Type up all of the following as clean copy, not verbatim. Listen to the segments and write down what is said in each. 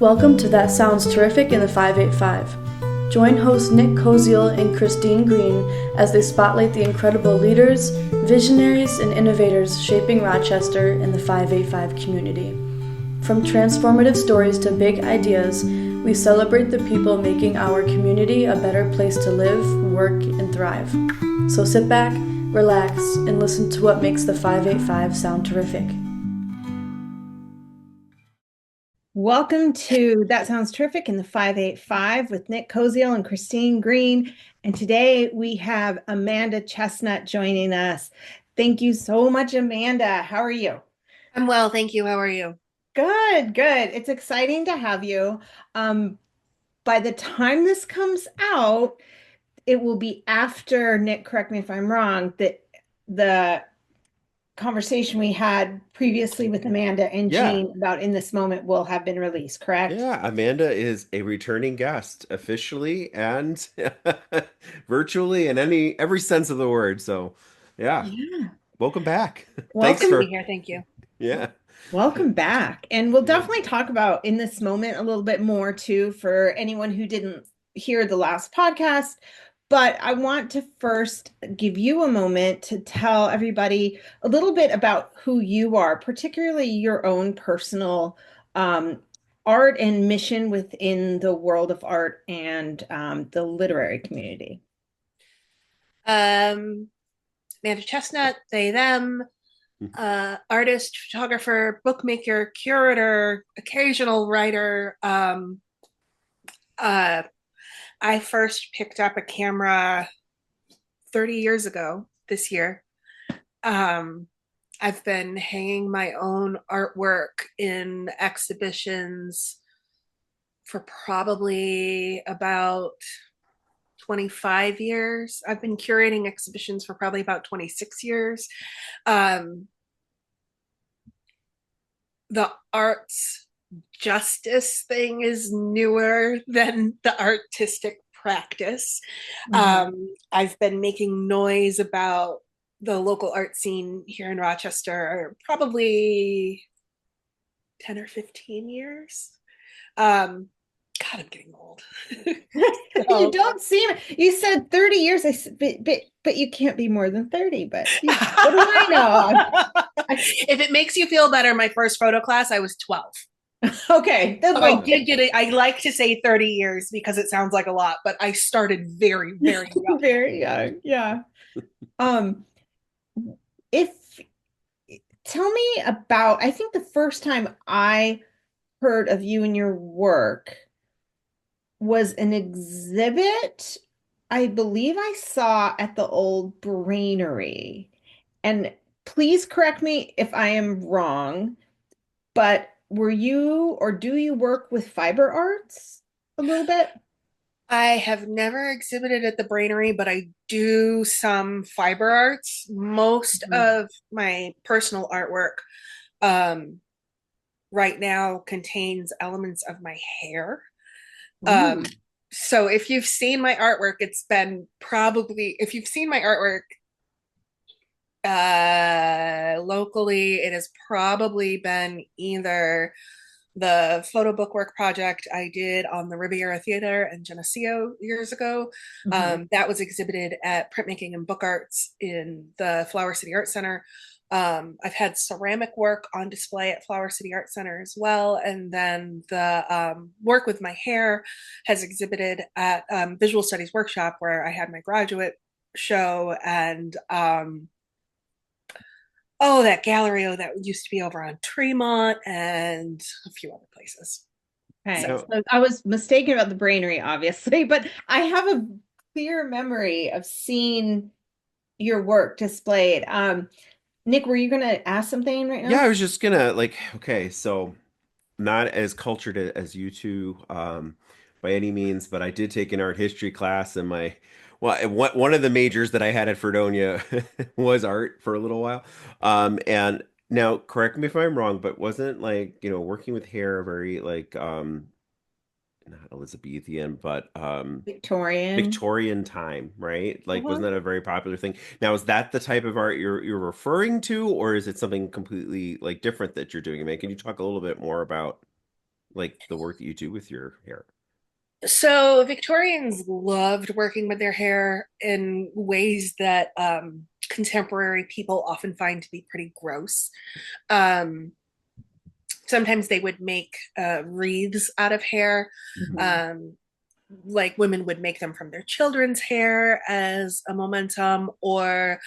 Welcome to That Sounds Terrific in the 585. Join hosts Nick Koziel and Christine Green as they spotlight the incredible leaders, visionaries, and innovators shaping Rochester and the 585 community. From transformative stories to big ideas, we celebrate the people making our community a better place to live, work, and thrive. So sit back, relax, and listen to what makes the 585 sound terrific. Welcome to That Sounds Terrific in the 585 with Nick Koziel and Christine Green. And today we have Amanda Chestnut joining us. Thank you so much, Amanda. How are you? I'm well, thank you. How are you? Good, good. It's exciting to have you. By the time this comes out, it will be after, Nick, correct me if I'm wrong, that the conversation we had previously with Amanda and Yeah. Jean about In This Moment will have been released, correct? Yeah, Amanda is a returning guest officially and virtually in every sense of the word. So, yeah, Yeah. welcome back. Thanks Good to Welcome be for here. Thank you. yeah. Welcome back. And we'll Yeah. definitely talk about In This Moment a little bit more too for anyone who didn't hear the last podcast. But I want to first give you a moment to tell everybody a little bit about who you are, particularly your own personal art and mission within the world of art and the literary community. Um, Amanda Chestnut, they, them, artist, photographer, bookmaker, curator, occasional writer. Uh, I first picked up a camera 30 years ago this year. Um, I've been hanging my own artwork in exhibitions for probably about 25 years. I've been curating exhibitions for probably about 26 years. Um, the arts justice thing is newer than the artistic practice. I've been making noise about the local art scene here in Rochester probably 10 or 15 years. Um, God, I'm getting old. You don't seem, you said 30 years, but you can't be more than 30, but what do I know? If it makes you feel better, my first photo class, I was 12. Okay, So I well, did get it. I like to say 30 years because it sounds like a lot, but I started very, very young. very young, yeah. Um, if tell me about, I think the first time I heard of you and your work was an exhibit I believe I saw at the old Brainery. And please correct me if I am wrong, but were you or do you work with fiber arts a little bit? I have never exhibited at the Brainery, but I do some fiber arts. Most Mhm. of my personal artwork um, right now contains elements of my hair. Um, Ooh. so if you've seen my artwork, it's been probably, if you've seen my artwork locally, it has probably been either the photo bookwork project I did on the Riviera Theater in Geneseo years ago. Mhm. That was exhibited at Printmaking and Book Arts in the Flower City Art Center. I've had ceramic work on display at Flower City Art Center as well. And then the work with my hair has exhibited at Visual Studies Workshop, where I had my graduate show. And oh, that gallery, oh, that used to be over on Tremont and a few other places. Okay, So No, so I was mistaken about the Brainery, obviously, but I have a clear memory of seeing your work displayed. Nick, were you going to ask something right yeah, now? I was just gonna okay, so not as cultured as you two by any means, but I did take an art history class and my one of the majors that I had at Fredonia was art for a little while. And now correct me if I'm wrong, but wasn't working with hair very not Elizabethan, but Victorian. Victorian time, right? Like, Uh-huh. wasn't that a very popular thing? Now, is that the type of art you're referring to, or is it something completely like different that you're doing? I mean, can you talk a little bit more about? like the work that you do with your hair? So Victorians loved working with their hair in ways that contemporary people often find to be pretty gross. Um, Sometimes they would make wreaths out of hair. Mhm. Um, like women would make them from their children's hair as a momentum, or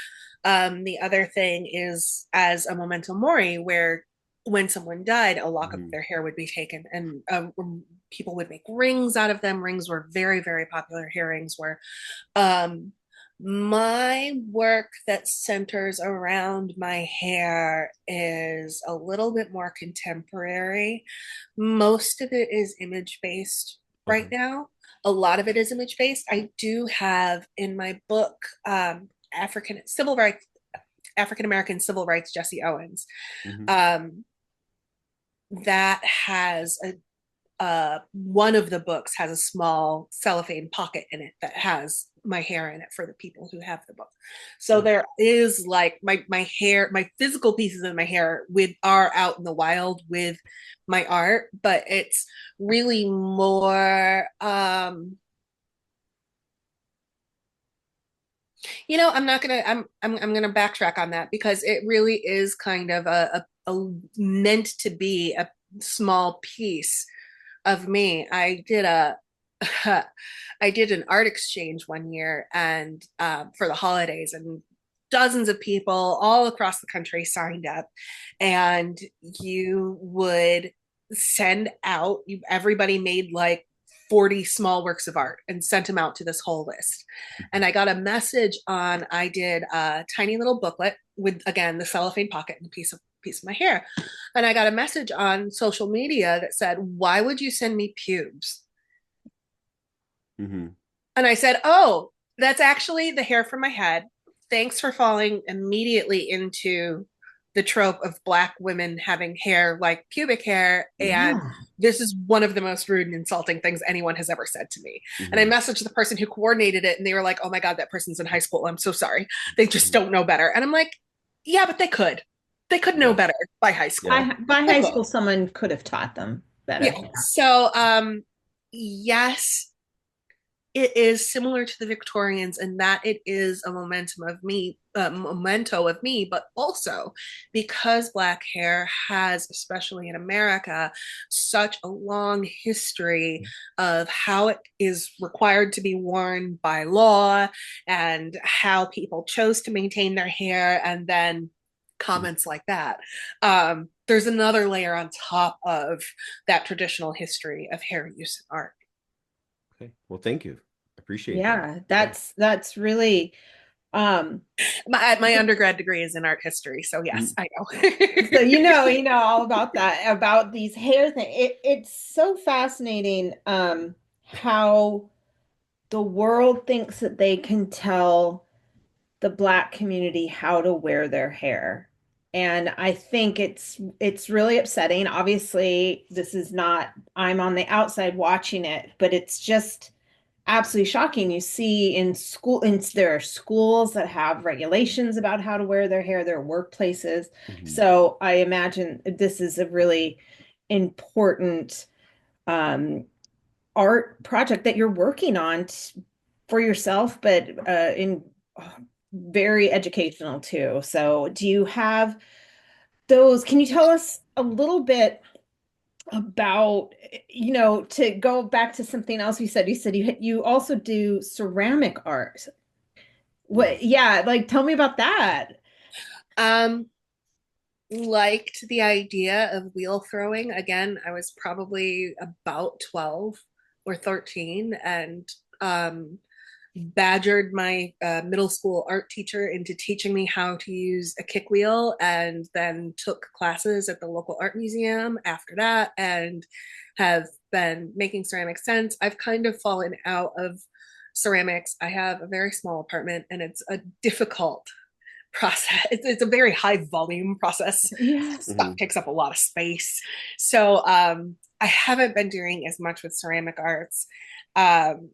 the other thing is as a memento mori, where when someone died, a lock of Hmm. their hair would be taken, and people would make rings out of them. Rings were very, very popular. Hair rings were. Um, my work that centers around my hair is a little bit more contemporary. Most of it is image based right Okay. now. A lot of it is image based. I do have in my book African American civil rights Jesse Owens. Hmm. Um, that has a one of the books has a small cellophane pocket in it that has my hair in it for the people who have the book. So Oh. there is like my hair, my physical pieces of my hair with are out in the wild with my art, but it's really more I'm not gonna I'm gonna backtrack on that because it really is kind of a meant to be a small piece of me. I did a I did an art exchange one year and for the holidays, and dozens of people all across the country signed up, and you would send out everybody made like 40 small works of art and sent them out to this whole list. And I got a message on, I did a tiny little booklet with, again, the cellophane pocket and a piece of my hair. And I got a message on social media that said, "Why would you send me pubes?" Hmm. And I said, "Oh, that's actually the hair from my head. Thanks for falling immediately into the trope of Black women having hair like pubic hair. And Yeah. this is one of the most rude and insulting things anyone has ever said to me." And I Hmm. messaged the person who coordinated it, and they were like, "Oh my God, that person's in high school. I'm so sorry. They just Hmm. don't know better." And I'm like, "Yeah, but they could. They could know Yeah. better by high Yeah. school. By They high could." school, someone could have taught them better. Yeah. So, yes, it is similar to the Victorians in that it is a memento of me, but also because Black hair has, especially in America, such a long history of how it is required to be worn by law and how people chose to maintain their hair, and then comments like that. There's another layer on top of that traditional history of hair use in art. Okay. Well, thank you. Appreciate that. Yeah, Yeah. that's really um My undergrad degree is in art history, so yes, Mm. I know. so you know all about that, about these hair thing. It's so fascinating how the world thinks that they can tell the Black community how to wear their hair. And I think it's really upsetting. Obviously, this is not, I'm on the outside watching it, but it's just absolutely shocking. You see in school, there are schools that have regulations about how to wear their hair, there are workplaces. Mhm. So I imagine this is a really important um, art project that you're working on for yourself, but in very educational too. So do you have those? Can you tell us a little bit about, to go back to something else you said you also do ceramic art. What, Yes. yeah, like tell me about that. um, Liked the idea of wheel throwing. Again, I was probably about 12 or 13, and um, badgered my middle school art teacher into teaching me how to use a kick wheel, and then took classes at the local art museum after that, and have been making ceramics since. I've kind of fallen out of ceramics. I have a very small apartment, and it's a difficult process. It's a very high volume process. Yes. Stuff Hmm. takes up a lot of space. So I haven't been doing as much with ceramic arts. Um,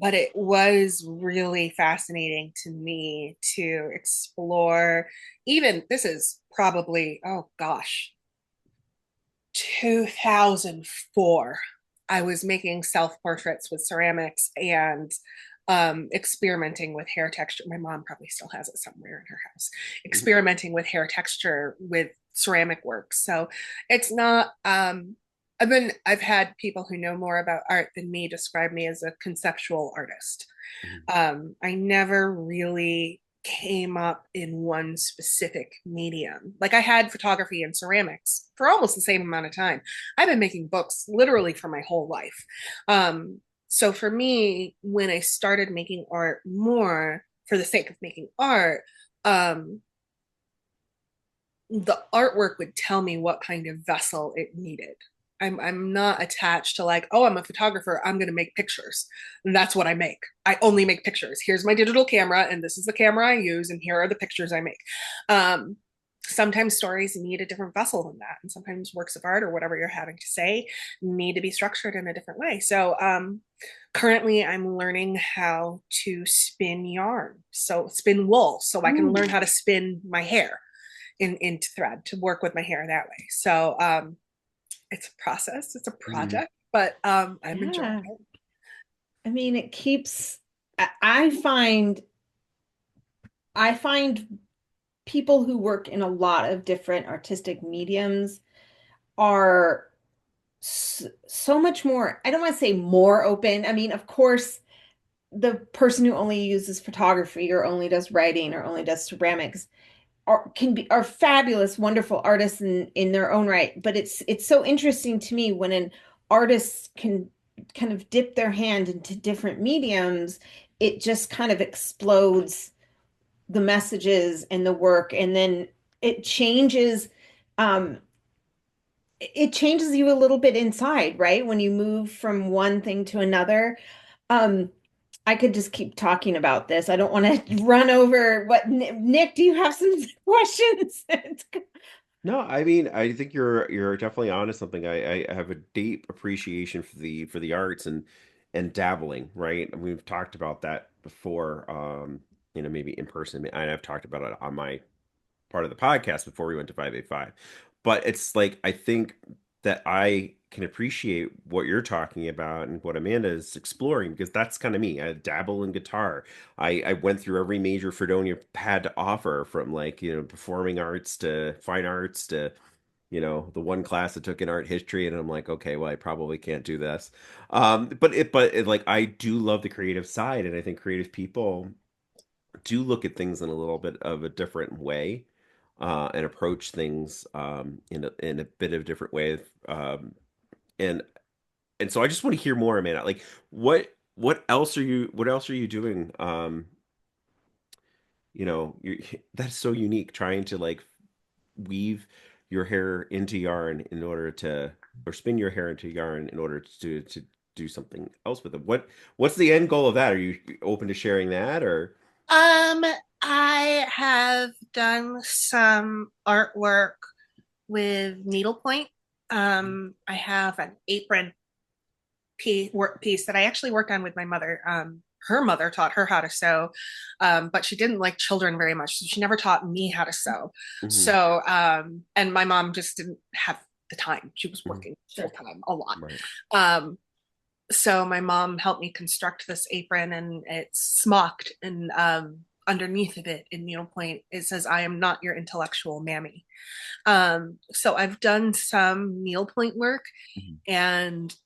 but it was really fascinating to me to explore. Even this is probably, oh gosh, 2004. I was making self-portraits with ceramics and experimenting with hair texture. My mom probably still has it somewhere in her house. Experimenting with hair texture with ceramic work. So it's not I've had people who know more about art than me describe me as a conceptual artist. I never really came up in one specific medium. Like I had photography and ceramics for almost the same amount of time. I've been making books literally for my whole life. So for me, when I started making art more for the sake of making art, um, the artwork would tell me what kind of vessel it needed. I'm not attached to like, oh, I'm a photographer, I'm going to make pictures. And that's what I make. I only make pictures. Here's my digital camera, and this is the camera I use, and here are the pictures I make. Sometimes stories need a different vessel than that, and sometimes works of art or whatever you're having to say need to be structured in a different way. So currently I'm learning how to spin yarn, so spin wool, so I can learn how to spin my hair into thread to work with my hair that way. So it's a process, it's a project, but I'm enjoying it. I mean, it keeps, I find people who work in a lot of different artistic mediums are so much more, I don't want to say more open. I mean, of course, the person who only uses photography or only does writing or only does ceramics are fabulous, wonderful artists in their own right. But it's so interesting to me when an artist can kind of dip their hand into different mediums, it just kind of explodes the messages and the work, and then it changes um it changes you a little bit inside, right? When you move from one thing to another. Um, I could just keep talking about this. I don't want to run over what Nick, do you have some questions? No, I mean, I think you're definitely onto something. I have a deep appreciation for the arts and dabbling, right? And we've talked about that before, maybe in person. And I've talked about it on my part of the podcast before we went to 585. But it's like I think that I can appreciate what you're talking about and what Amanda is exploring because that's kind of me. I dabble in guitar. I went through every major Fredonia had to offer from like, performing arts to fine arts to, the one class I took in art history and I'm like, okay, well, I probably can't do this. But like I do love the creative side and I think creative people do look at things in a little bit of a different way and approach things in a bit of a different way. And and so I just want to hear more, Amanda. Like, what else are you doing? You that's so unique. Trying to like weave your hair into yarn in order to, or spin your hair into yarn in order to do something else with it. What's the end goal of that? Are you open to sharing that or? Um, I have done some artwork with needlepoint. I have an apron piece that I actually worked on with my mother. Her mother taught her how to sew, but she didn't like children very much, so she never taught me how to sew. Mhm. So, and my mom just didn't have the time. She was Mhm. working full time a lot. Right. Um, so my mom helped me construct this apron, and it's smocked, and underneath of it in needlepoint it says, "I am not your intellectual mammy." So I've done some needlepoint work, Mhm. and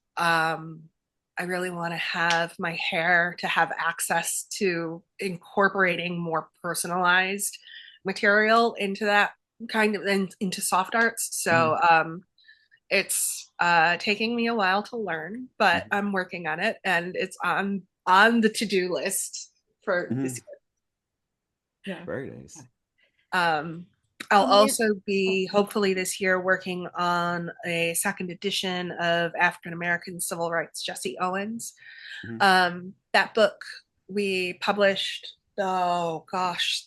I really want to have my hair to have access to incorporating more personalized material into that kind of into soft arts. So Mhm. it's taking me a while to learn, but Mhm. I'm working on it, and it's on the to-do list for this Mhm. Yeah. Very nice. I'll Amen- also be hopefully this year working on a second edition of African American Civil Rights Jesse Owens. Mhm. That book we published, oh gosh,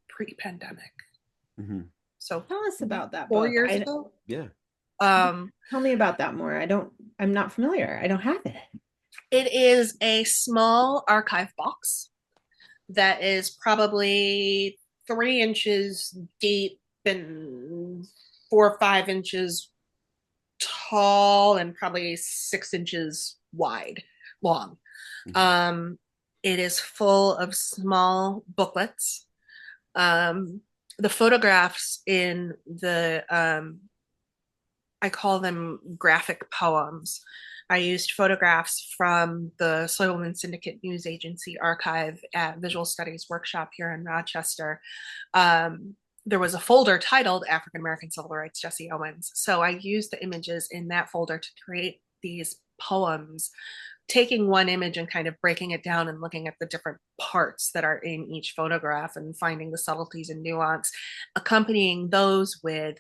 pre-pandemic. Mhm. So Tell us about that 4 book. years ago. Yeah. Tell me about that more. I'm not familiar. I don't have it. It is a small archive box that is probably 3 inches deep and 4 or 5 inches tall and probably 6 inches long. Mhm. Um, it is full of small booklets. Um, the photographs in the I call them graphic poems. I used photographs from the Soilman Syndicate News Agency archive at Visual Studies Workshop here in Rochester. Um, there was a folder titled African American Civil Rights, Jesse Owens. So I used the images in that folder to create these poems, taking one image and kind of breaking it down and looking at the different parts that are in each photograph and finding the subtleties and nuance, accompanying those with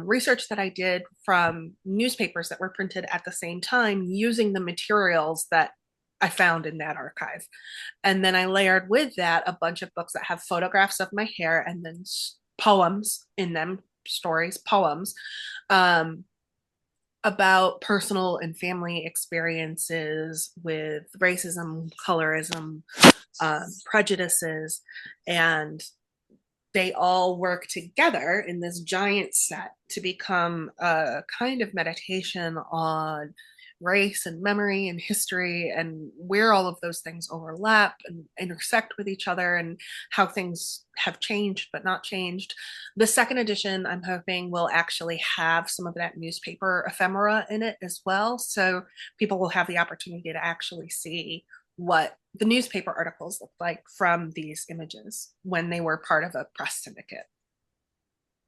research that I did from newspapers that were printed at the same time using the materials that I found in that archive. And then I layered with that a bunch of books that have photographs of my hair and then poems in them, stories, poems, um, about personal and family experiences with racism, colorism, prejudices, and they all work together in this giant set to become a kind of meditation on race and memory and history and where all of those things overlap and intersect with each other and how things have changed but not changed. The second edition, I'm hoping, will actually have some of that newspaper ephemera in it as well. So people will have the opportunity to actually see what the newspaper articles looked like from these images when they were part of a press syndicate.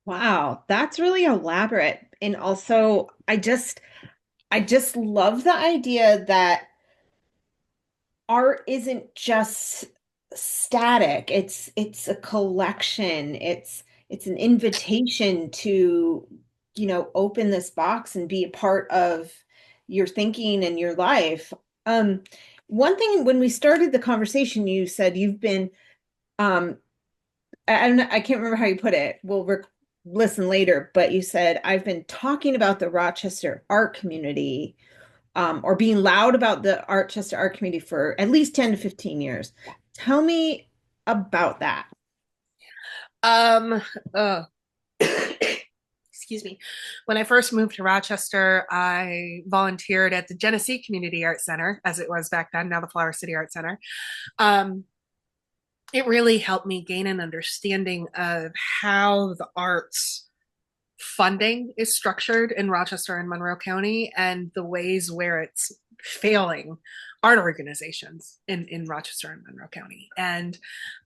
Wow, that's really elaborate. And also, I just love the idea that art isn't just static. It's a collection. It's an invitation to, open this box and be a part of your thinking and your life. Um, One thing when we started the conversation, you said you've been I can't remember how you put it. Listen later, but you said I've been talking about the Rochester art community, or being loud about the Rochester art community for at least 10 to 15 years. Tell me about that. Um, uh, excuse me. When I first moved to Rochester, I volunteered at the Genesee Community Arts Center, as it was back then, now the Flower City Art Center. Um, it really helped me gain an understanding of how the arts funding is structured in Rochester and Monroe County and the ways where it's failing art organizations in Rochester and Monroe County. And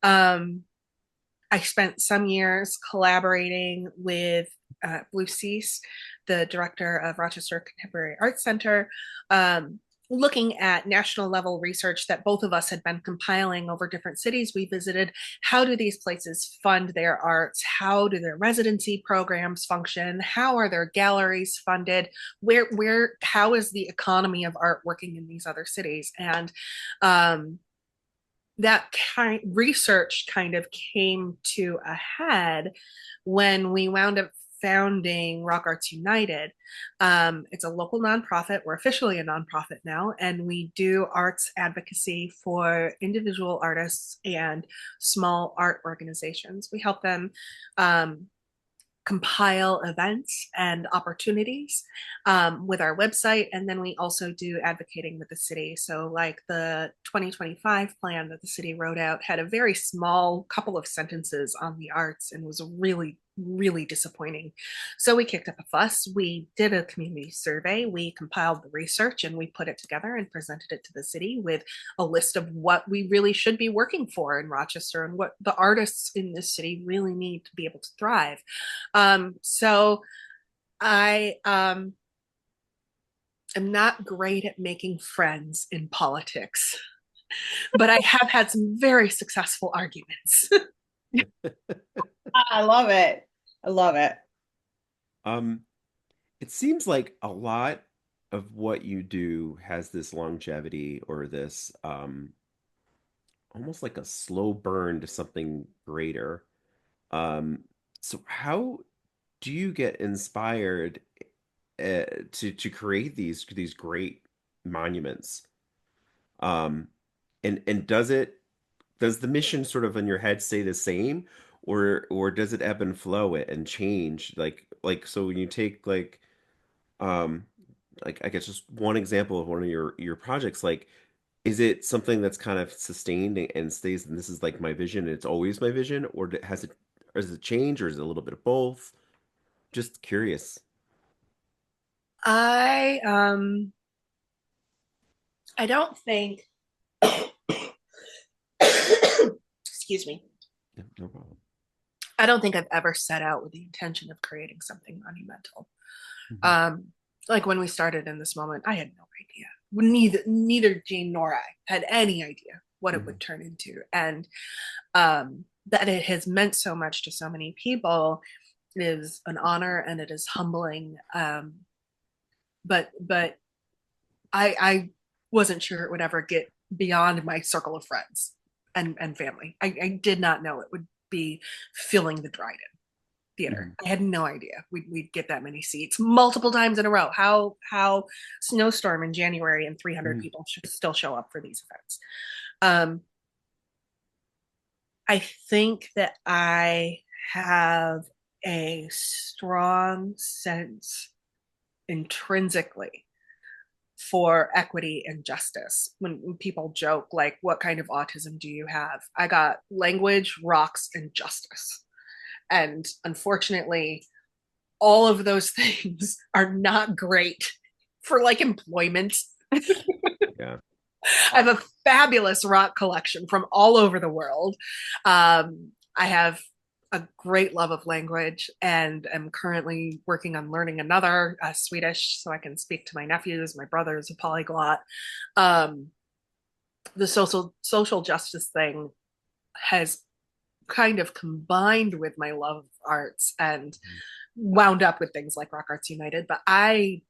I spent some years collaborating with Blue Cease, the director of Rochester Contemporary Arts Center, looking at national level research that both of us had been compiling over different cities we visited. How do these places fund their arts? How do their residency programs function? How are their galleries funded? How is the economy of art working in these other cities? And that kind research kind of came to a head when we wound up founding Rock Arts United. It's a local nonprofit. We're officially a nonprofit now, and we do arts advocacy for individual artists and small art organizations. We help them compile events and opportunities with our website. And then we also do advocating with the city. So, like the 2025 plan that the city wrote out had a very small couple of sentences on the arts and was really, really disappointing. So, we kicked up a fuss. We did a community survey. We compiled the research and we put it together and presented it to the city with a list of what we really should be working for in Rochester and what the artists in this city really need to be able to thrive. So I am not great at making friends in politics, but I have had some very successful arguments. I love it. I love it. Um, it seems like a lot of what you do has this longevity or this almost like a slow burn to something greater. Um, so how do you get inspired to create these great monuments? Um, and does the mission sort of in your head stay the same, or does it ebb and flow it and change? Like so when you take like um, like I guess just one example of one of your projects, like is it something that's kind of sustained and stays, and this is like my vision, and it's always my vision, or has it, or does it change, or is it a little bit of both? Just curious. I don't think excuse me. Yeah, no problem. I don't think I've ever set out with the intention of creating something monumental. Mhm. Like when we started in this moment, I had no idea. Neither Jean nor I had any idea what it would turn into. And that it has meant so much to so many people is an honor, and it is humbling. But I wasn't sure it would ever get beyond my circle of friends and family. I did not know it would be filling the Dryden Theater. Mhm. I had no idea we'd get that many seats multiple times in a row. How snowstorm in January and 300 Mhm. people should still show up for these events. Um, I think that I have a strong sense intrinsically for equity and justice. When people joke, like, what kind of autism do you have? I got language, rocks, and justice. And unfortunately, all of those things are not great for like employment. Yeah. I have a fabulous rock collection from all over the world. I have a great love of language and am currently working on learning another Swedish so I can speak to my nephews. My brother is a polyglot. Um, the social justice thing has kind of combined with my love of arts and wound up with things like Rock Arts United. But I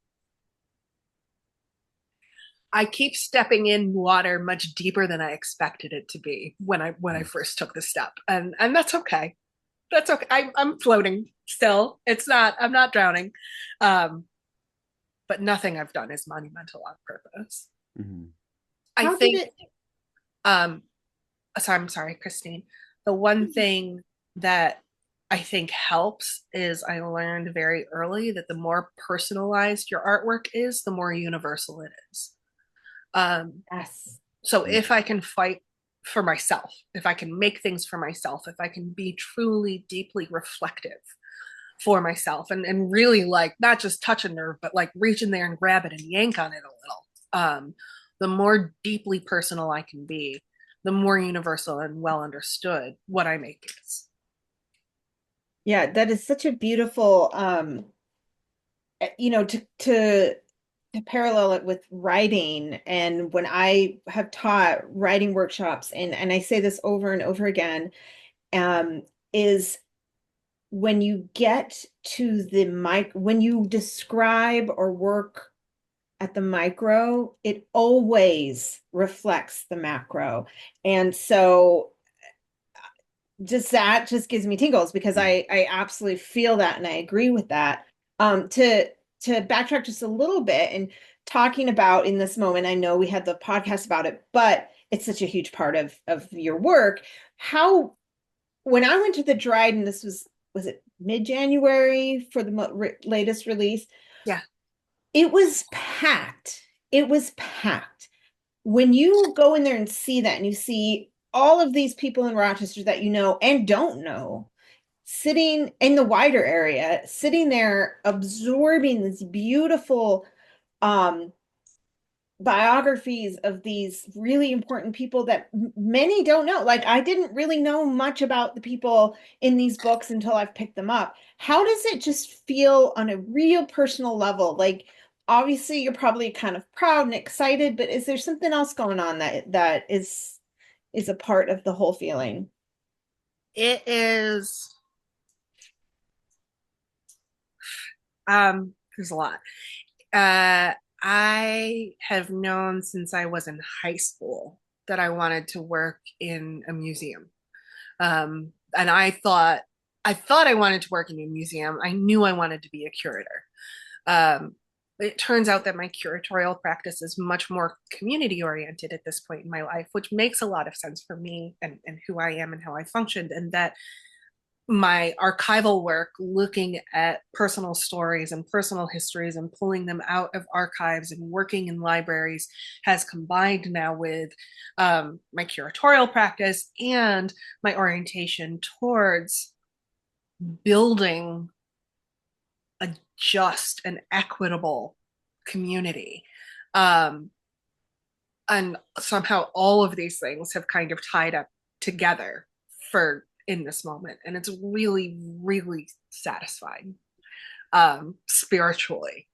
keep stepping in water much deeper than I expected it to be when I Mhm. first took the step, and that's okay. That's okay. I'm floating still. It's not. I'm not drowning, um, but nothing I've done is monumental on purpose. Mhm. I How did think. it? Um, I'm sorry, Christine. The one thing that I think helps is I learned very early that the more personalized your artwork is, the more universal it is. Um, Yes. So Mhm. if I can fight for myself, if I can make things for myself, if I can be truly deeply reflective for myself and really like not just touch a nerve, but like reach in there and grab it and yank on it a little, the more deeply personal I can be, the more universal and well understood what I make is. Yeah, that is such a beautiful to parallel it with writing. And when I have taught writing workshops, and I say this over and over again, um, is when you get to the mic, when you describe or work at the micro, it always reflects the macro. And so just that just gives me tingles because I absolutely feel that and I agree with that. To backtrack just a little bit and talking about in this moment, I know we had the podcast about it, but it's such a huge part of your work. How when I went to the Dryden, this was it mid-January for the latest release? Yeah. It was packed. It was packed. When you go in there and see that, and you see all of these people in Rochester that you know and don't know, sitting in the wider area, sitting there absorbing this beautiful um, biographies of these really important people that many don't know. Like I didn't really know much about the people in these books until I've picked them up. How does it just feel on a real personal level? Like obviously you're probably kind of proud and excited, but is there something else going on that is a part of the whole feeling? It is, there's a lot. Uh, I have known since I was in high school that I wanted to work in a museum. And I thought I wanted to work in a museum. I knew I wanted to be a curator. Um, it turns out that my curatorial practice is much more community oriented at this point in my life, which makes a lot of sense for me and who I am and how I functioned. And that my archival work, looking at personal stories and personal histories and pulling them out of archives and working in libraries, has combined now with my curatorial practice and my orientation towards building a just and equitable community. Um, and somehow all of these things have kind of tied up together for in this moment, and it's really, really satisfying spiritually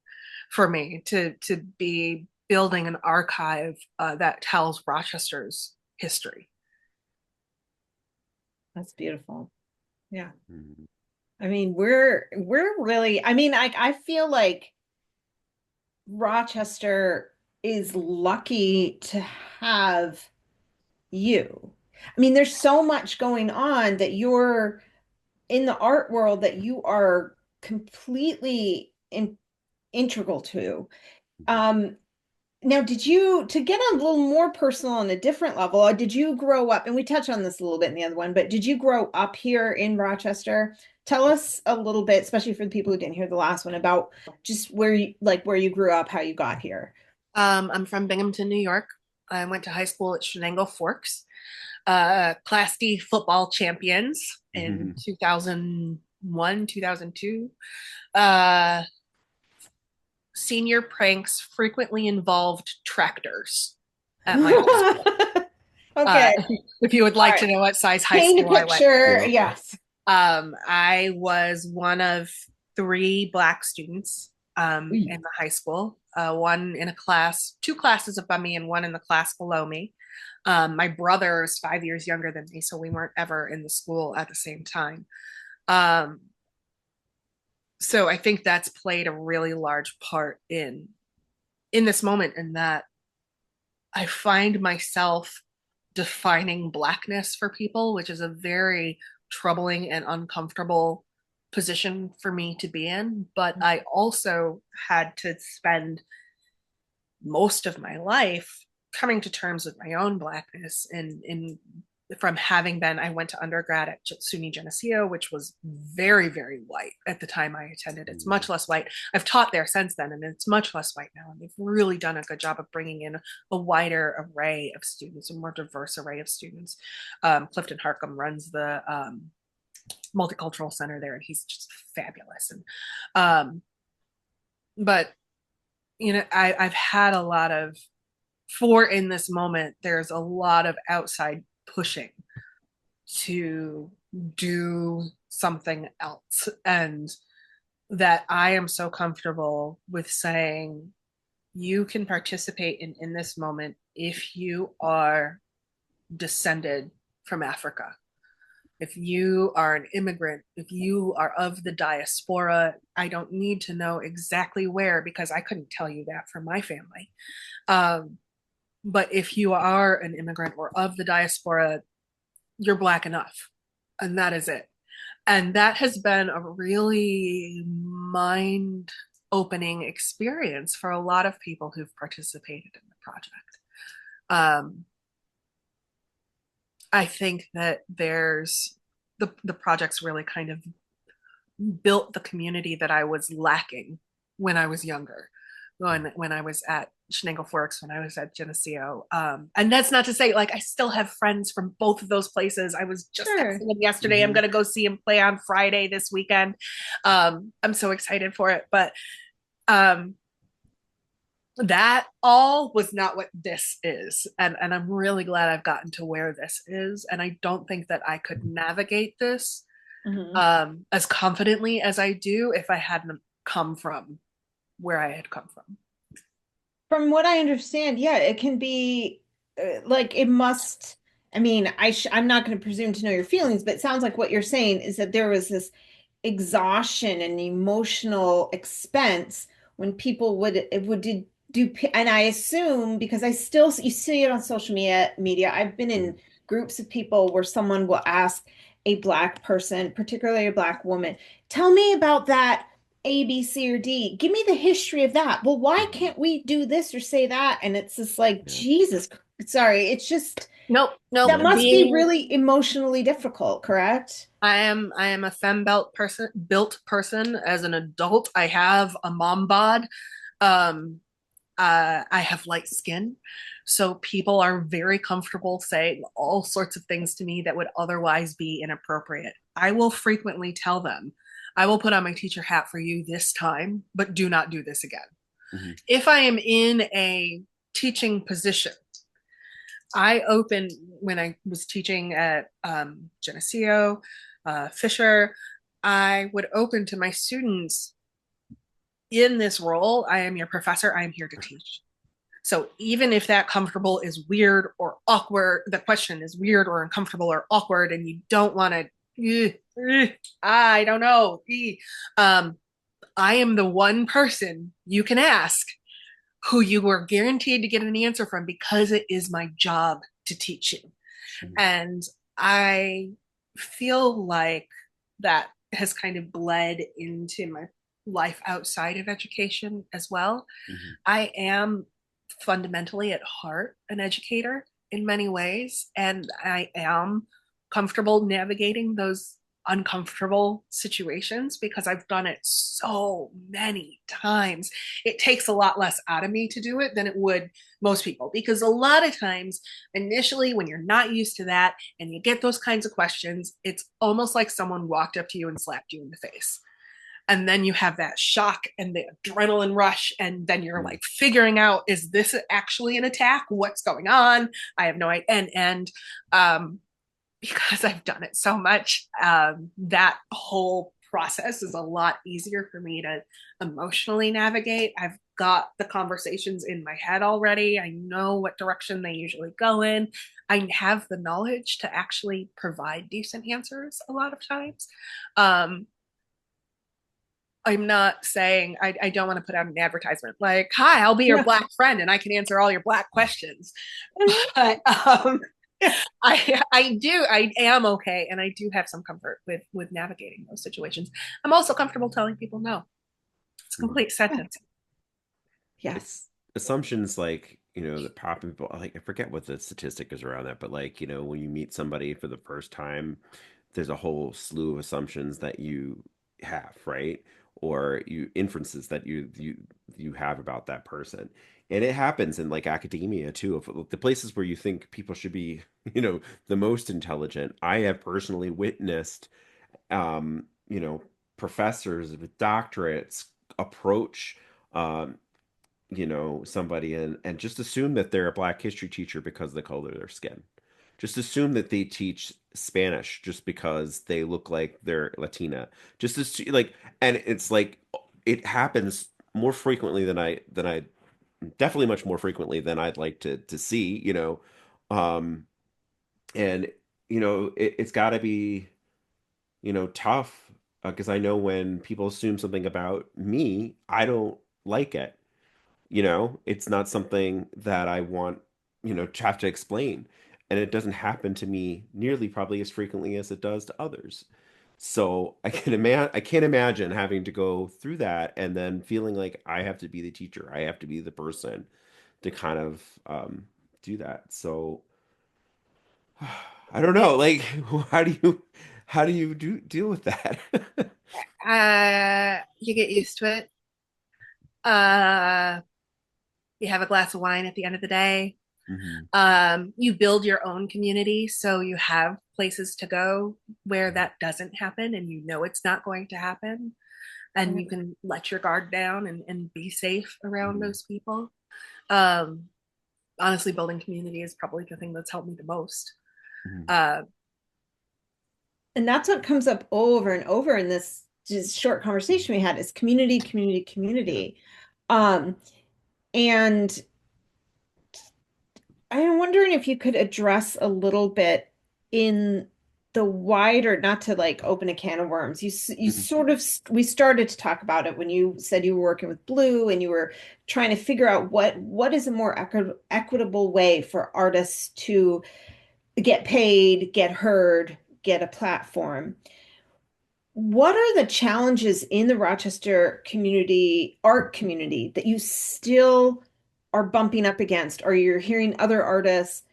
for me to be building an archive that tells Rochester's history. That's beautiful. Yeah. Mhm. I mean, we're really, I mean, I feel like Rochester is lucky to have you. I mean, there's so much going on that you're in the art world that you are completely integral to. Um, Now, to get a little more personal on a different level, did you grow up, and we touched on this a little bit in the other one, but did you grow up here in Rochester? Tell us a little bit, especially for the people who didn't hear the last one, about just where you grew up, how you got here. I'm from Binghamton, New York. I went to high school at Shenango Forks. Class D football champions in 2001, 2002. Uh, Senior pranks frequently involved tractors at my high school. Okay. If you would like to know what size high Paint a school I went picture. to. Yes. I was one of 3 Black students in the high school, one in a class, 2 classes above me and one in the class below me. My brother is 5 years younger than me, so we weren't ever in the school at the same time. So I think that's played a really large part in this moment, in that I find myself defining Blackness for people, which is a very troubling and uncomfortable position for me to be in. But I also had to spend most of my life coming to terms with my own Blackness, and from having been, I went to undergrad at SUNY Geneseo, which was very, very white at the time I attended. It's much less white. I've taught there since then, and it's much less white now. And they've really done a good job of bringing in a wider array of students, a more diverse array of students. Clifton Harcum runs the multicultural center there, and he's just fabulous. And but I've had a lot of, in this moment, there's a lot of outside pushing to do something else, and that I am so comfortable with saying, you can participate in this moment if you are descended from Africa, if you are an immigrant, if you are of the diaspora. I don't need to know exactly where, because I couldn't tell you that for my family. But if you are an immigrant or of the diaspora, you're Black enough, and that is it. And that has been a really mind opening experience for a lot of people who've participated in the project. I think that there's the project's really kind of built the community that I was lacking when I was younger, when I was at Shenango Forks, when I was at Geneseo. And that's not to say, like, I still have friends from both of those places. I was just texting them yesterday. I'm going to go see him play on Friday this weekend. I'm so excited for it. But that all was not what this is. And I'm really glad I've gotten to where this is. And I don't think that I could navigate this as confidently as I do if I hadn't come from where I had come from. From what I understand, yeah, it can be like it must. I mean, I'm not going to presume to know your feelings, but it sounds like what you're saying is that there was this exhaustion and emotional expense when people would do, and I assume, because you see it on social media. I've been in groups of people where someone will ask a Black person, particularly a Black woman, tell me about that A, B, C, or D. Give me the history of that. Well, why can't we do this or say that? And it's just like, Jesus, sorry. It's just, Nope, nope. That No. must be Being really emotionally difficult, correct? I am a femme built person as an adult. I have a mom bod. Um, I have light skin, so people are very comfortable saying all sorts of things to me that would otherwise be inappropriate. I will frequently tell them, I will put on my teacher hat for you this time, but do not do this again. Mhm. If I am in a teaching position, I opened when I was teaching at Geneseo, Fisher, I would open to my students, in this role, I am your professor, I am here to teach. So even if that comfortable is weird or awkward, the question is weird or uncomfortable or awkward, and you don't want to, I don't know. Um, I am the one person you can ask who you are guaranteed to get an answer from because it is my job to teach you. Mhm. And I feel like that has kind of bled into my life outside of education as well. Mhm. I am fundamentally at heart an educator in many ways, and I am comfortable navigating those uncomfortable situations because I've done it so many times. It takes a lot less out of me to do it than it would most people, because a lot of times, initially, when you're not used to that and you get those kinds of questions, it's almost like someone walked up to you and slapped you in the face, and then you have that shock and the adrenaline rush, and then you're Mhm. like figuring out, is this actually an attack, what's going on? I have no idea. And because I've done it so much, that whole process is a lot easier for me to emotionally navigate. I've got the conversations in my head already. I know what direction they usually go in. I have the knowledge to actually provide decent answers a lot of times. um, I'm not saying I don't want to put out an advertisement like, "Hi, I'll be your No. black friend and I can answer all your black questions." But I am okay, and I do have some comfort with navigating those situations. I'm also comfortable telling people no. It's a Mhm. complete sentence. Yes. It's assumptions like, that pop in people, like I forget what the statistic is around that, but like, when you meet somebody for the first time, there's a whole slew of assumptions that you have, right? Or you inferences that you have about that person. And it happens in like academia too. Of the places where you think people should be, the most intelligent. I have personally witnessed um, you know, professors with doctorates approach um, somebody and just assume that they're a Black history teacher because of the color of their skin. Just assume that they teach Spanish just because they look like they're Latina. Just as like, and it's like it happens more frequently than I definitely much more frequently than I'd like to see. Um, and it's got to be tough because I know when people assume something about me, I don't like it. It's not something that I want, to have to explain. And it doesn't happen to me nearly probably as frequently as it does to others. So I can't imagine having to go through that and then feeling like I have to be the teacher. I have to be the person to kind of do that. So I don't Yeah. know, like how do you deal with that? You get used to it. Uh, you have a glass of wine at the end of the day. Mhm. You build your own community, so you have places to go where that doesn't happen, and you know it's not going to happen, and you can let your guard down and be safe around Mhm. those people. Um, Honestly, building community is probably the thing that's helped me the most. Mhm. Uh, And that's what comes up over and over in this just short conversation we had is community, community, Yeah. community. Um, and I'm wondering if you could address a little bit in the wider, not to like open a can of worms. You Mhm. sort of we started to talk about it when you said you were working with Blue and you were trying to figure out what is a more equitable way for artists to get paid, get heard, get a platform. What are the challenges in the Rochester community, art community, that you still are bumping up against, or you're hearing other artists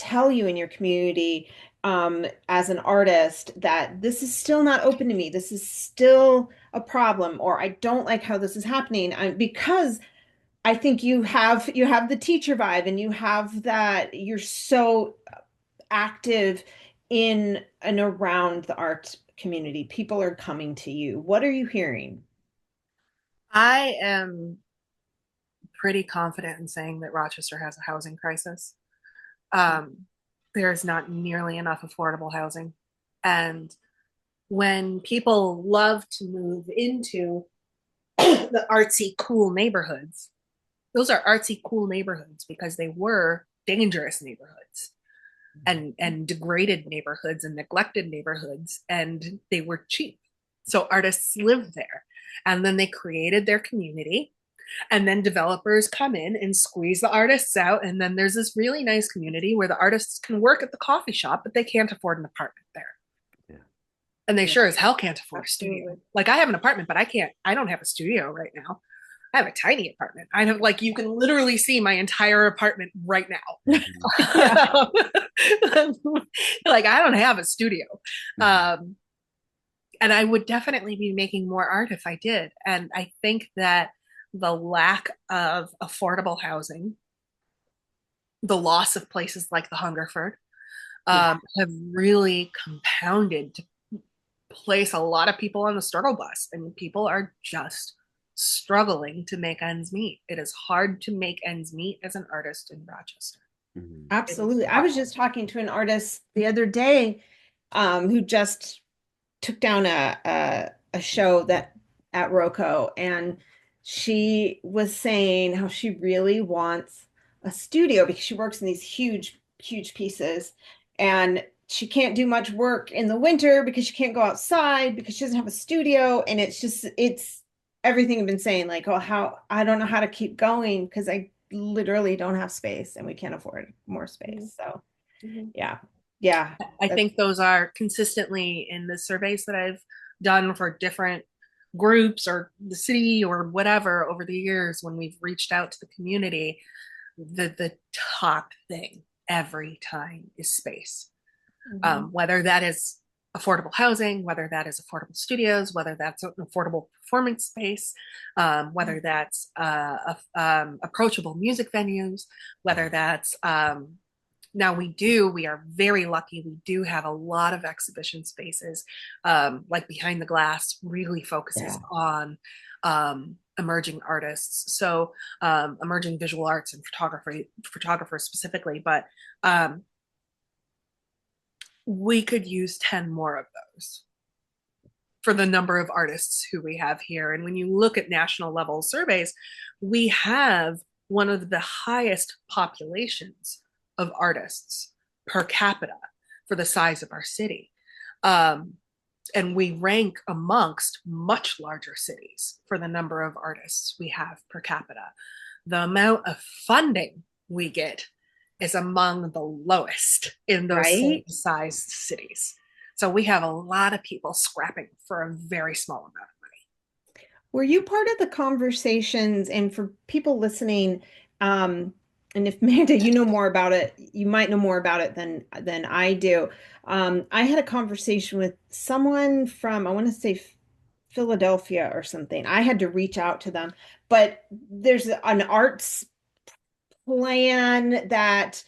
tell you in your community as an artist that this is still not open to me, this is still a problem, or I don't like how this is happening, because I think you have the teacher vibe, and you have that you're so active in and around the art community. People are coming to you. What are you hearing? I am pretty confident in saying that Rochester has a housing crisis. Um, there's not nearly enough affordable housing. And when people love to move into the artsy, cool neighborhoods, those are artsy, cool neighborhoods because they were dangerous neighborhoods and degraded neighborhoods and neglected neighborhoods, and they were cheap. So artists lived there. And then they created their community. And then developers come in and squeeze the artists out. And then there's this really nice community where the artists can work at the coffee shop, but they can't afford an apartment there. Yeah. And they sure as hell can't afford a studio. Absolutely. Like I have an apartment, but I don't have a studio right now. I have a tiny apartment. I have like, you can literally see my entire apartment right now. Like I don't have a studio. And I would definitely be making more art if I did. And I think that the lack of affordable housing, the loss of places like the Hungerford, have really compounded to place a lot of people on the struggle bus, and people are just struggling to make ends meet. It is hard to make ends meet as an artist in Rochester. Absolutely. I was just talking to an artist the other day who just took down a show that at Roco, and she was saying how she really wants a studio because she works in these huge pieces, and she can't do much work in the winter because she can't go outside because she doesn't have a studio. And it's everything I've been saying, like, oh, how I don't know how to keep going because I literally don't have space and we can't afford more space. So yeah. I think those are consistently in the surveys that I've done for different groups or the city or whatever over the years when we've reached out to the community. The top thing every time is space. Whether that is affordable housing, whether that is affordable studios, whether that's an affordable performance space, whether that's approachable music venues, whether that's now we are very lucky. We do have a lot of exhibition spaces, like Behind the Glass really focuses on emerging artists. So emerging visual arts and photographers specifically, but we could use 10 more of those for the number of artists who we have here. And when you look at national level surveys, we have one of the highest populations of artists per capita for the size of our city. And we rank amongst much larger cities for the number of artists we have per capita. The amount of funding we get is among the lowest in those same sized cities. So we have a lot of people scrapping for a very small amount of money. Were you part of the conversations? And for people listening, and if Amanda, you know more about it, you might know more about it than I do. I had a conversation with someone from, I want to say Philadelphia or something. I had to reach out to them, but there's an arts plan that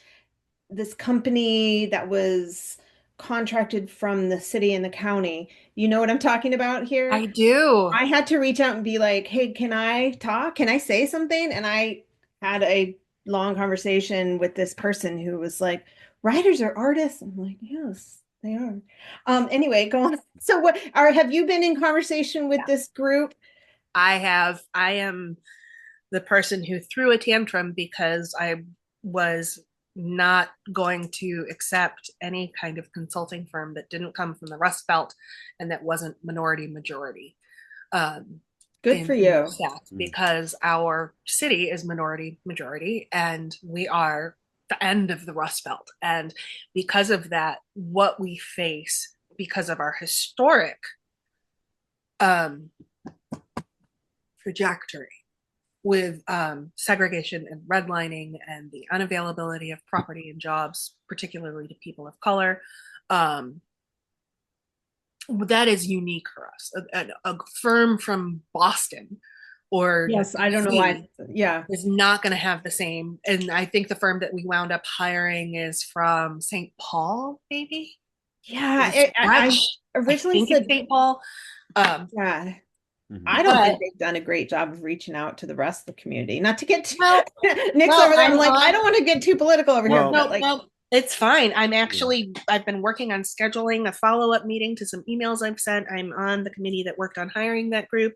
this company that was contracted from the city and the county. You know what I'm talking about here? I do. I had to reach out and be like, hey, can I talk? Can I say something? And I had a long conversation with this person who was like, writers are artists. I'm like, yes, they are. Anyway, go on. So have you been in conversation with this group? I have. I am the person who threw a tantrum because I was not going to accept any kind of consulting firm that didn't come from the Rust Belt and that wasn't minority majority. Good for you. Because our city is minority majority and we are the end of the Rust Belt. And because of that, what we face because of our historic trajectory with segregation and redlining and the unavailability of property and jobs, particularly to people of color. That is unique for us. A firm from Boston or Yes, I don't know why. Yeah. is not going to have the same. And I think the firm that we wound up hiring is from St. Paul, maybe. Yeah, I originally think said it's St. Paul. yeah. Mhm. I don't think they've done a great job of reaching out to the rest of the community. Not to get Well, Nick's over there. I'm like, I don't want to get too political over here, but like, no, it's fine. I've been working on scheduling a follow-up meeting to some emails I've sent. I'm on the committee that worked on hiring that group.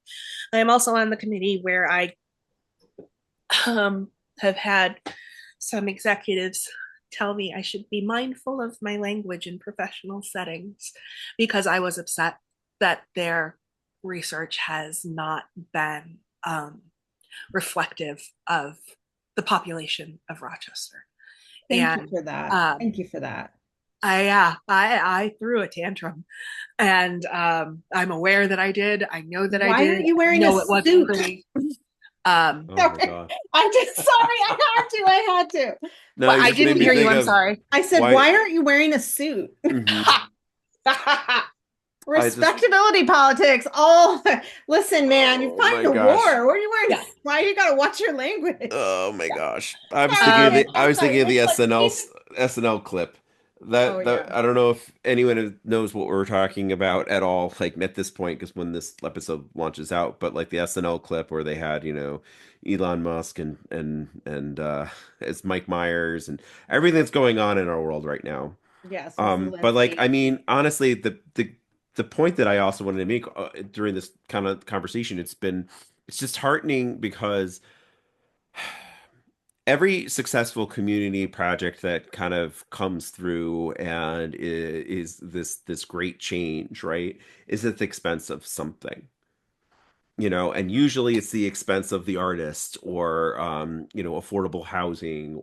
I'm also on the committee where I have had some executives tell me I should be mindful of my language in professional settings because I was upset that their research has not been reflective of the population of Rochester. thank you for that. Thank you for that. I threw a tantrum, and I'm aware that I did. I know that I did. Why aren't you wearing a it wasn't suit? pretty. Oh my God. I'm just sorry. I had to. No, Well, you I just made didn't me hear you. think I'm of sorry. I said, why aren't you wearing a suit? Mhm. Respectability politics. Oh, listen, man, you're Oh fighting my a gosh. war. What are you wearing? Yeah. Why you gotta watch your language? Oh my gosh. I was thinking of Sorry, the I'm sorry. the It's like SNL clip. oh yeah. I don't know if anyone knows what we're talking about at all, like at this point, because when this episode launches out, but like the SNL clip where they had, Elon Musk and it's Mike Myers and everything that's going on in our world right now. Yes, But like, I Zelensky. mean, honestly, the point that I also wanted to make during this kind of conversation, it's just heartening because every successful community project that kind of comes through and is this great change, right, is at the expense of something, and usually it's the expense of the artist or affordable housing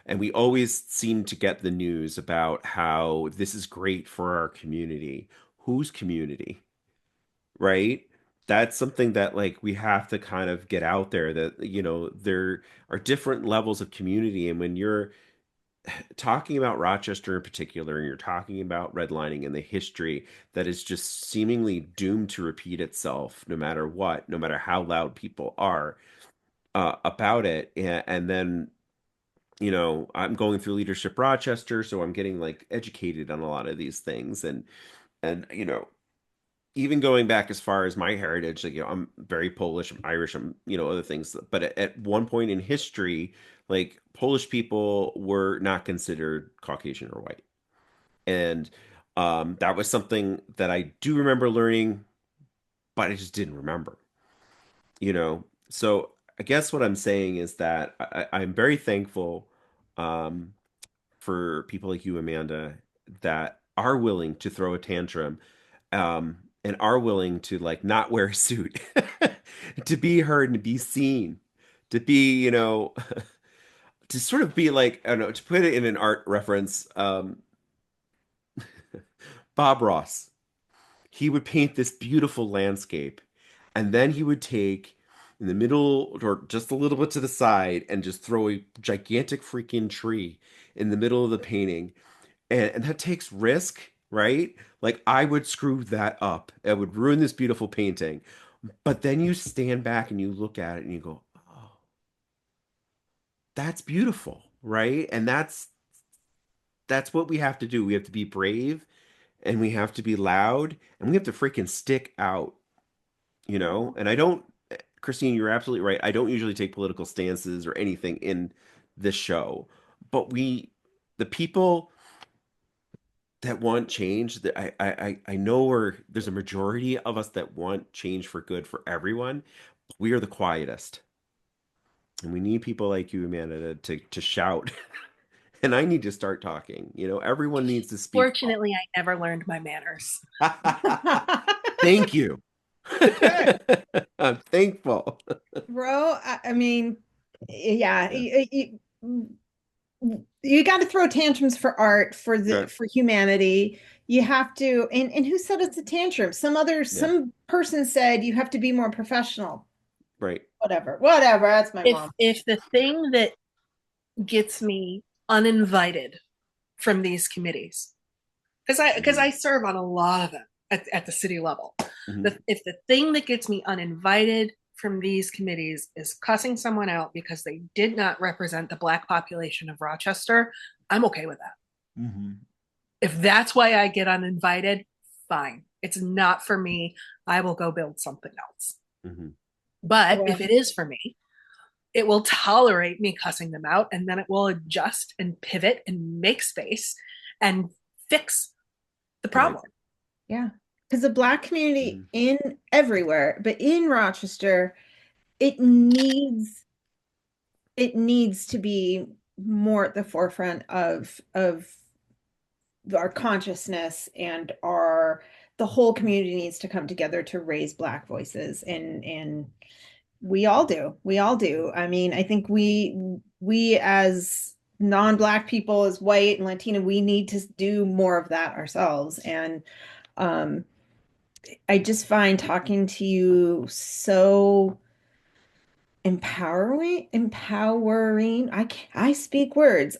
and we always seem to get the news about how this is great for our community. Whose community? Right? That's something that like we have to kind of get out there that there are different levels of community, and when you're talking about Rochester in particular and you're talking about redlining and the history that is just seemingly doomed to repeat itself no matter what, no matter how loud people are about it, and then I'm going through Leadership Rochester, so I'm getting like educated on a lot of these things, and even going back as far as my heritage, like, I'm very Polish, I'm Irish, I'm, other things. But at one point in history, like Polish people were not considered Caucasian or white. And that was something that I do remember learning, but I just didn't remember, So I guess what I'm saying is that I'm very thankful um, for people like you, Amanda, that are willing to throw a tantrum and are willing to like not wear a suit, to be heard and to be seen, to be, to sort of be like, I don't know, to put it in an art reference, Bob Ross, he would paint this beautiful landscape and then he would take in the middle or just a little bit to the side and just throw a gigantic freaking tree in the middle of the painting. And that takes risk, right? Like I would screw that up. It would ruin this beautiful painting. But then you stand back and you look at it and you go, "Oh, that's beautiful," right? And that's what we have to do. We have to be brave and we have to be loud and we have to freaking stick out. And I don't, Christine, you're absolutely right. I don't usually take political stances or anything in this show, but the people that want change, that I know there's a majority of us that want change for good for everyone. We are the quietest, and we need people like you, Amanda, to shout. And I need to start talking. Everyone needs to speak. Fortunately, I never learned my manners. Thank you. I'm thankful. Bro, I mean, yeah, you got to throw tantrums for art, Yeah. for humanity. You have to, and who said it's a tantrum? Yeah. Some person said you have to be more professional. Right. Whatever. That's my mom. If the thing that gets me uninvited from these committees, because I serve on a lot of them at the city level. Mhm. If the thing that gets me uninvited from these committees is cussing someone out because they did not represent the Black population of Rochester, I'm okay with that. Mhm. If that's why I get uninvited, fine. It's not for me. I will go build something else. Mhm. But Yeah. if it is for me, it will tolerate me cussing them out, and then it will adjust and pivot and make space and fix the problem. Yeah. Because the Black community Mhm. in everywhere, but in Rochester, it needs to be more at the forefront of our consciousness, and the whole community needs to come together to raise Black voices, and we all do. I mean, I think we as non-Black people, as white and Latina, we need to do more of that ourselves. And um I just find talking to you so empowering. I speak words.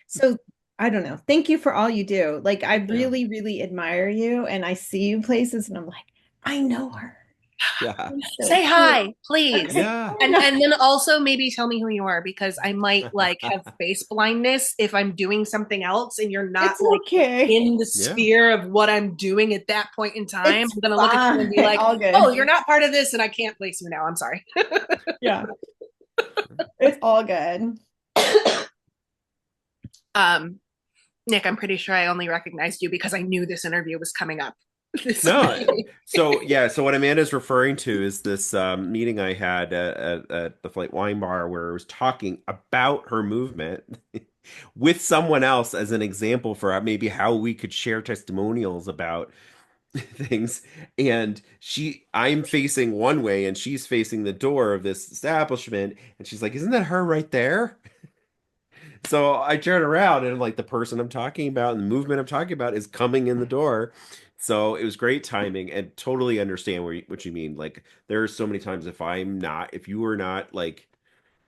So I don't know. Thank you for all you do. Like, I Yeah. really, really admire you, and I see you places and I'm like, I know her. Yeah. So Say cute. hi, please. Yeah. And then also maybe tell me who you are, because I might like have face blindness if I'm doing something else and you're not It's like okay. in the Yeah. sphere of what I'm doing at that point in time. It's I'm gonna look at you and be fine. like, All good. oh, you're not part of this and I can't place you now. I'm sorry. Yeah. It's all good. Nick, I'm pretty sure I only recognized you because I knew this interview was coming up. No. So yeah, so what Amanda's referring to is this meeting I had at the Flight Wine Bar, where I was talking about her movement with someone else as an example for maybe how we could share testimonials about things. And I'm facing one way and she's facing the door of this establishment, and she's like, "Isn't that her right there?" So I turn around and like the person I'm talking about and the movement I'm talking about is coming in the door. So it was great timing, and totally understand what you mean. Like there are so many times if you are not like,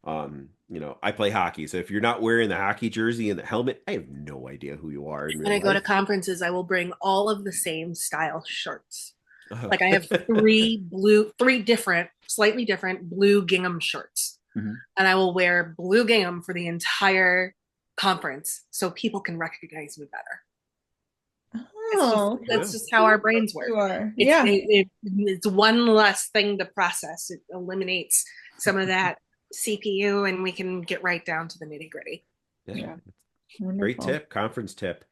I play hockey. So if you're not wearing the hockey jersey and the helmet, I have no idea who you are in When real I go to life. conferences, I will bring all of the same style shirts. Oh. Like I have three different, slightly different blue gingham shirts. Mhm. And I will wear blue gingham for the entire conference so people can recognize me better. Oh, That's just how our brains work. you are. It's, Yeah. it's one less thing to process. It eliminates some of that CPU, and we can get right down to the nitty gritty. Yeah. Great Wonderful. tip, conference tip.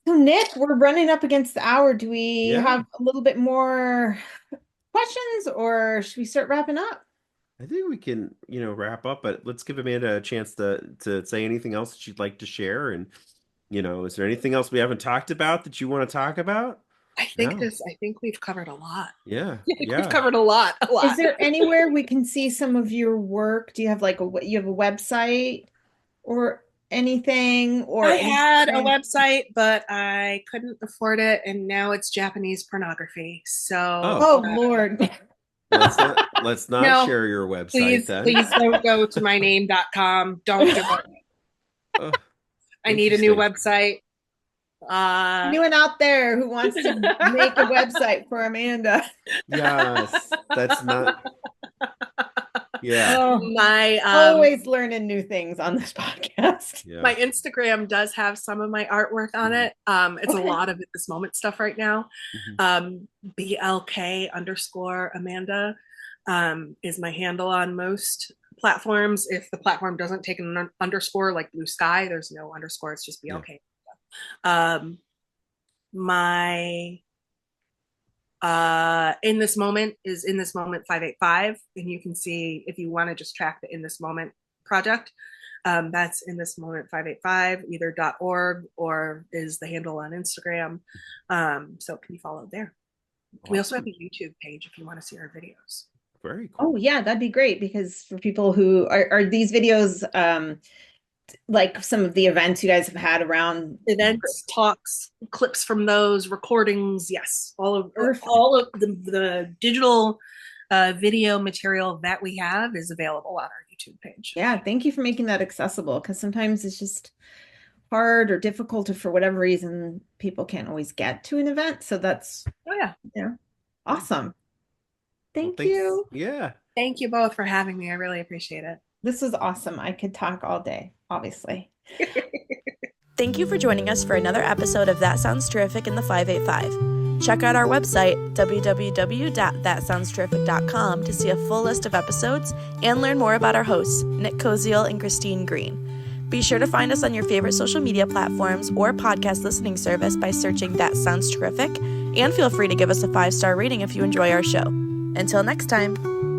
So Nick, we're running up against the hour. Do we Yeah. have a little bit more questions, or should we start wrapping up? I think we can, wrap up, but let's give Amanda a chance to say anything else that she'd like to share. And, is there anything else we haven't talked about that you want to talk about? I think we've covered a lot. Yeah. I think Yeah. we've covered a lot. Is there anywhere we can see some of your work? Do you have you have a website or anything? Or I had a website, but I couldn't afford it, and now it's Japanese pornography. So, Oh Lord. Let's not No, share your website please, then. please don't go to myname.com. Don't do it. Oh, I need a new interesting. website. Anyone out there who wants to make a website for Amanda? Yes, that's not. Yeah. Oh, My always learning new things on this podcast. Yeah. my Instagram does have some of my artwork on it. It's Okay. a lot of At This Moment stuff right now. Mhm. BLK_Amanda is my handle on most platforms. If the platform doesn't take an underscore, like Blue Sky, there's no underscore. It's just BLK. Um, my In This Moment is In This Moment 585, and you can see if you want to just track the In This Moment project. That's In This Moment 585, either .org or is the handle on Instagram. So it can be followed there. We also have a YouTube page if you want to see our videos. Very cool. Oh yeah, that'd be great, because for people who are these videos like some of the events you guys have had around Events, talks, clips from those recordings. Yes, Perfect. all of the digital video material that we have is available on our YouTube page. Yeah, thank you for making that accessible, because sometimes it's just hard or difficult, or for whatever reason people can't always get to an event. So that's Oh yeah. Awesome. Thank Thanks. you. Yeah. Thank you both for having me. I really appreciate it. This was awesome. I could talk all day, obviously. Thank you for joining us for another episode of That Sounds Terrific in the 585. Check out our website, www.thatsoundsterrific.com, to see a full list of episodes and learn more about our hosts, Nick Koziel and Christine Green. Be sure to find us on your favorite social media platforms or podcast listening service by searching That Sounds Terrific, and feel free to give us a 5-star rating if you enjoy our show. Until next time.